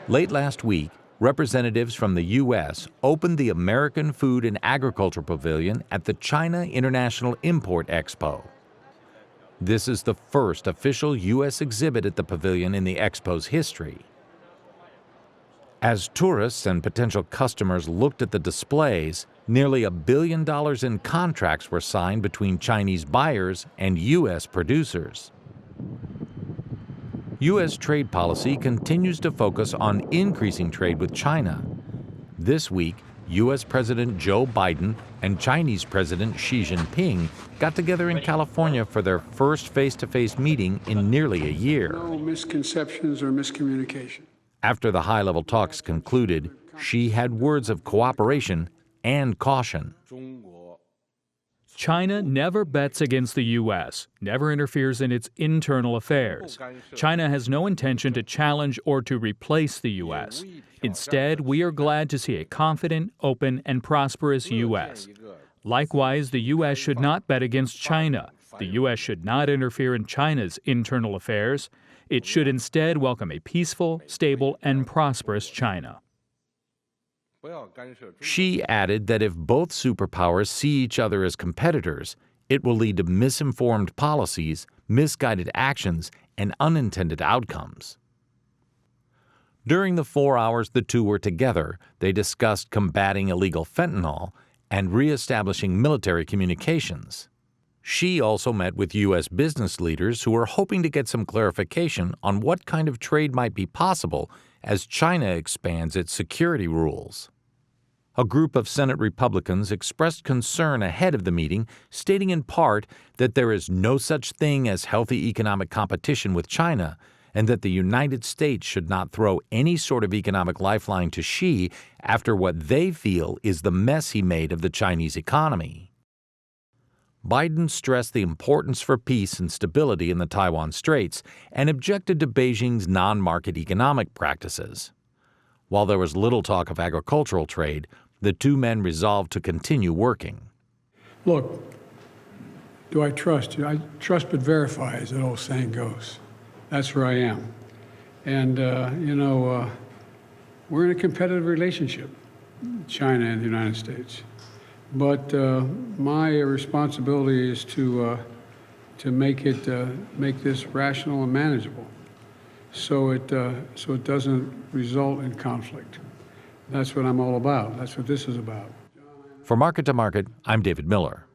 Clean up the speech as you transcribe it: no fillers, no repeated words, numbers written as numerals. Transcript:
Late last week, representatives from the U.S. opened the American Food and Agriculture Pavilion at the China International Import Expo. This is the first official U.S. exhibit at the pavilion in the expo's history. As tourists and potential customers looked at the displays, nearly $1 billion in contracts were signed between Chinese buyers and U.S. producers. U.S. trade policy continues to focus on increasing trade with China. This week, U.S. President Joe Biden and Chinese President Xi Jinping got together in California for their first face-to-face meeting in nearly a year. No misconceptions or miscommunication. After the high-level talks concluded, Xi had words of cooperation and caution. China never bets against the U.S., never interferes in its internal affairs. China has no intention to challenge or to replace the U.S. Instead, we are glad to see a confident, open, and prosperous U.S. Likewise, the U.S. should not bet against China. The U.S. should not interfere in China's internal affairs. It should instead welcome a peaceful, stable, and prosperous China. Xi added that if both superpowers see each other as competitors, it will lead to misinformed policies, misguided actions, and unintended outcomes. During the 4 hours the two were together, they discussed combating illegal fentanyl and reestablishing military communications. Xi also met with U.S. business leaders who were hoping to get some clarification on what kind of trade might be possible as China expands its security rules. A group of Senate Republicans expressed concern ahead of the meeting, stating in part that there is no such thing as healthy economic competition with China, and that the United States should not throw any sort of economic lifeline to Xi after what they feel is the mess he made of the Chinese economy. Biden stressed the importance for peace and stability in the Taiwan Straits and objected to Beijing's non-market economic practices. While there was little talk of agricultural trade, the two men resolved to continue working. Look, do I trust you? I trust but verify, as that old saying goes. That's where I am. And, we're in a competitive relationship, China and the United States. But my responsibility is to make this rational and manageable, so it doesn't result in conflict. That's what I'm all about. That's what this is about. For Market to Market, I'm David Miller.